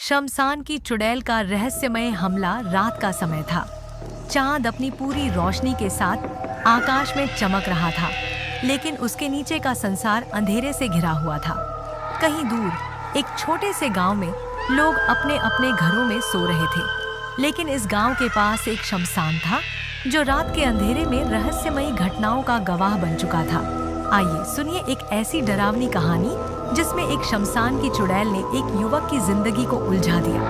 शमशान की चुड़ैल का रहस्यमय हमला रात का समय था। चांद अपनी पूरी रोशनी के साथ आकाश में चमक रहा था, लेकिन उसके नीचे का संसार अंधेरे से घिरा हुआ था। कहीं दूर एक छोटे से गांव में लोग अपने अपने घरों में सो रहे थे, लेकिन इस गांव के पास एक शमशान था जो रात के अंधेरे में रहस्यमयी घटनाओं का गवाह बन चुका था। आइए सुनिए एक ऐसी डरावनी कहानी जिसमें एक शमशान की चुड़ैल ने एक युवक की जिंदगी को उलझा दिया।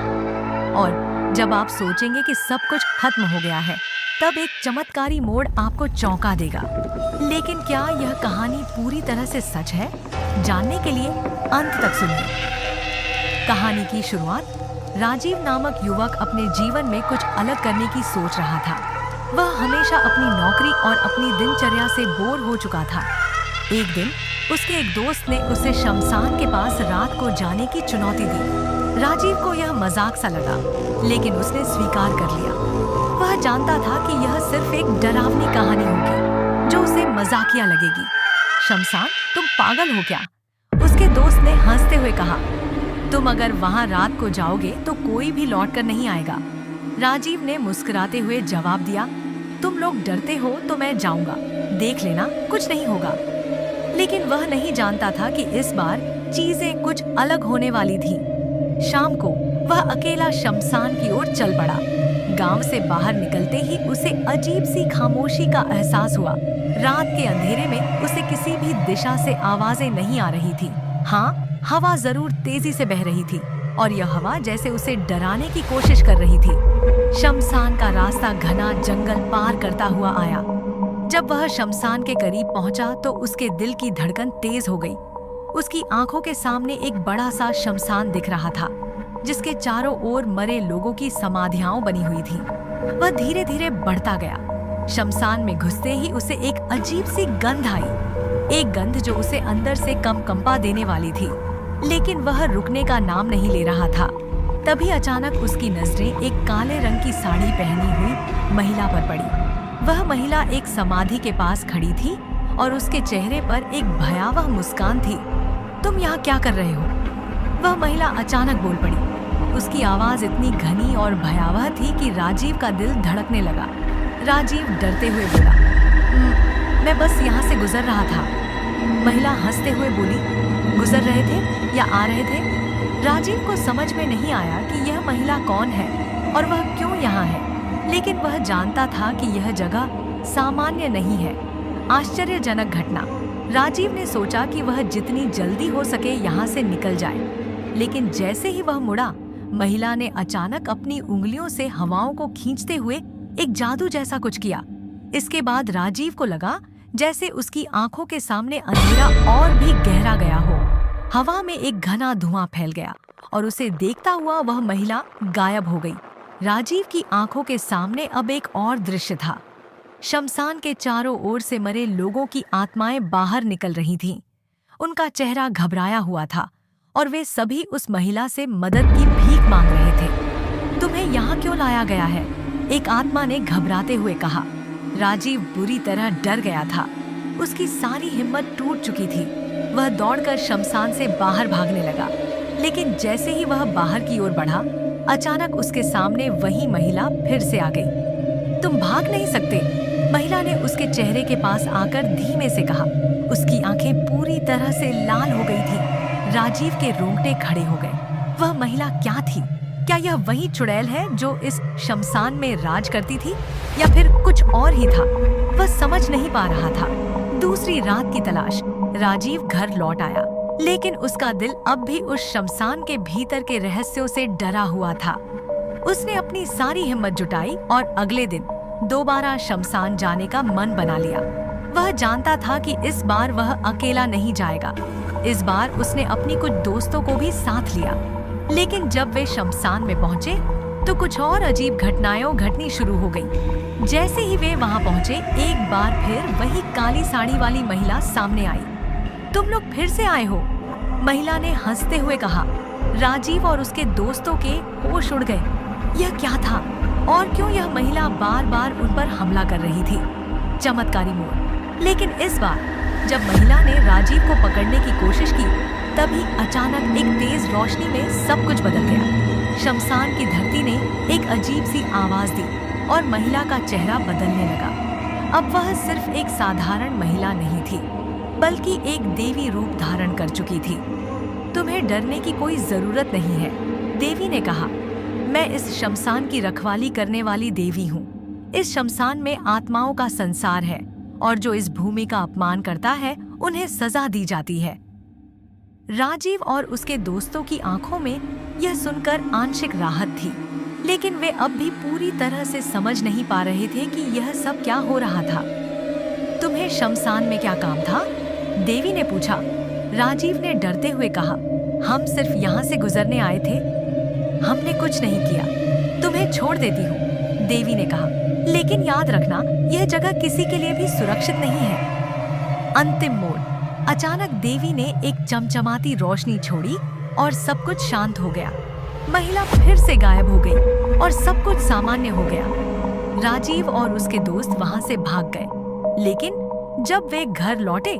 और जब आप सोचेंगे कि सब कुछ खत्म हो गया है, तब एक चमत्कारी मोड़ आपको चौंका देगा। लेकिन क्या यह कहानी पूरी तरह से सच है? जानने के लिए अंत तक सुनिए। कहानी की शुरुआत। राजीव नामक युवक अपने जीवन में कुछ अलग करने की सोच रहा था। वह हमेशा अपनी नौकरी और अपनी दिनचर्या से बोर हो चुका था। एक दिन उसके एक दोस्त ने उसे शमशान के पास रात को जाने की चुनौती दी। राजीव को यह मजाक सा लगा, लेकिन उसने स्वीकार कर लिया। वह जानता था कि यह सिर्फ एक डरावनी कहानी होगी जो उसे मजाकिया लगेगी। शमशान, तुम पागल हो क्या? उसके दोस्त ने हंसते हुए कहा। तुम अगर वहां रात को जाओगे तो कोई भी लौटकर नहीं आएगा। राजीव ने मुस्कुराते हुए जवाब दिया, तुम लोग डरते हो तो मैं जाऊंगा, देख लेना, कुछ नहीं होगा। लेकिन वह नहीं जानता था कि इस बार चीजें कुछ अलग होने वाली थी। शाम को वह अकेला शमशान की ओर चल पड़ा। गांव से बाहर निकलते ही उसे अजीब सी खामोशी का एहसास हुआ। रात के अंधेरे में उसे किसी भी दिशा से आवाजें नहीं आ रही थी। हाँ, हवा जरूर तेजी से बह रही थी और यह हवा जैसे उसे डराने की कोशिश कर रही थी। शमशान का रास्ता घना जंगल पार करता हुआ आया। जब वह शमशान के करीब पहुंचा तो उसके दिल की धड़कन तेज हो गई। उसकी आंखों के सामने एक बड़ा सा शमशान दिख रहा था, जिसके चारों ओर मरे लोगों की समाधियां बनी हुई थी। वह धीरे धीरे बढ़ता गया। शमशान में घुसते ही उसे एक अजीब सी गंध आई, एक गंध जो उसे अंदर से कंपा देने वाली थी। लेकिन वह रुकने का नाम नहीं ले रहा था। तभी अचानक उसकी नजरें एक काले रंग की साड़ी पहनी हुई महिला पर पड़ी। वह महिला एक समाधि के पास खड़ी थी और उसके चेहरे पर एक भयावह मुस्कान थी। तुम यहाँ क्या कर रहे हो? वह महिला अचानक बोल पड़ी। उसकी आवाज इतनी घनी और भयावह थी कि राजीव का दिल धड़कने लगा। राजीव डरते हुए बोला, मैं बस यहाँ से गुजर रहा था। महिला हंसते हुए बोली, गुजर रहे थे या आ रहे थे? राजीव को समझ में नहीं आया कि यह महिला कौन है और वह क्यों यहाँ है, लेकिन वह जानता था कि यह जगह सामान्य नहीं है। आश्चर्यजनक घटना। राजीव ने सोचा कि वह जितनी जल्दी हो सके यहाँ से निकल जाए, लेकिन जैसे ही वह मुड़ा, महिला ने अचानक अपनी उंगलियों से हवाओं को खींचते हुए एक जादू जैसा कुछ किया। इसके बाद राजीव को लगा जैसे उसकी आंखों के सामने अंधेरा और भी गहरा गया हो। हवा में एक घना धुआं फैल गया और उसे देखता हुआ वह महिला गायब हो गई। राजीव की आंखों के सामने अब एक और दृश्य था। शमशान के चारों ओर से मरे लोगों की आत्माएं बाहर निकल रही थीं। उनका चेहरा घबराया हुआ था और वे सभी उस महिला से मदद की भीख मांग रहे थे। तुम्हें यहाँ क्यों लाया गया है? एक आत्मा ने घबराते हुए कहा। राजीव बुरी तरह डर गया था। उसकी सारी हिम्मत टूट चुकी थी। वह दौड़कर शमशान से बाहर भागने लगा, लेकिन जैसे ही वह बाहर की ओर बढ़ा, अचानक उसके सामने वही महिला फिर से आ गई। तुम भाग नहीं सकते, महिला ने उसके चेहरे के पास आकर धीमे से कहा। उसकी आंखें पूरी तरह से लाल हो गई थी। राजीव के रोंगटे खड़े हो गए। वह महिला क्या थी? क्या यह वही चुड़ैल है जो इस शमशान में राज करती थी, या फिर कुछ और ही था? वह समझ नहीं पा रहा था। दूसरी रात की तलाश। राजीव घर लौट आया, लेकिन उसका दिल अब भी उस शमशान के भीतर के रहस्यों से डरा हुआ था। उसने अपनी सारी हिम्मत जुटाई और अगले दिन दोबारा शमशान जाने का मन बना लिया। वह जानता था कि इस बार वह अकेला नहीं जाएगा। इस बार उसने अपनी कुछ दोस्तों को भी साथ लिया। लेकिन जब वे शमशान में पहुंचे तो कुछ और अजीब घटनाएं घटनी शुरू हो गई। जैसे ही वे वहां पहुंचे, एक बार फिर वही काली साड़ी वाली महिला सामने आई। तुम लोग फिर से आए हो? महिला ने हंसते हुए कहा। राजीव और उसके दोस्तों के होश उड़ गए। यह क्या था और क्यों यह महिला बार बार उन पर हमला कर रही थी? चमत्कारी मोड़। लेकिन इस बार जब महिला ने राजीव को पकड़ने की कोशिश की, तभी अचानक एक तेज रोशनी में सब कुछ बदल गया। शमशान की धरती ने एक अजीब सी आवाज दी और महिला का चेहरा बदलने लगा। अब वह सिर्फ एक साधारण महिला नहीं थी, बल्कि एक देवी रूप धारण कर चुकी थी। तुम्हें डरने की कोई जरूरत नहीं है, देवी ने कहा। मैं इस शमशान की रखवाली करने वाली देवी हूँ। इस शमशान में आत्माओं का संसार है और जो इस भूमि का अपमान करता है उन्हें सजा दी जाती है। राजीव और उसके दोस्तों की आंखों में यह सुनकर आंशिक राहत थी, लेकिन वे अब भी पूरी तरह से समझ नहीं पा रहे थे कि यह सब क्या हो रहा था। तुम्हें शमशान में क्या काम था? देवी ने पूछा। राजीव ने डरते हुए कहा, हम सिर्फ यहाँ से गुजरने आए थे। हमने कुछ नहीं किया, तुम्हें छोड़ देती हूँ, देवी ने कहा। लेकिन याद रखना, यह जगह किसी के लिए भी सुरक्षित नहीं है। अंतिम मोड़। अचानक देवी ने एक चमचमाती रोशनी छोड़ी और सब कुछ शांत हो गया। महिला फिर से गायब हो गई और सब कुछ सामान्य हो गया। राजीव और उसके दोस्त वहां से भाग गए, लेकिन जब वे घर लौटे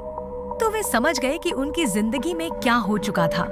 तो वे समझ गए कि उनकी जिंदगी में क्या हो चुका था।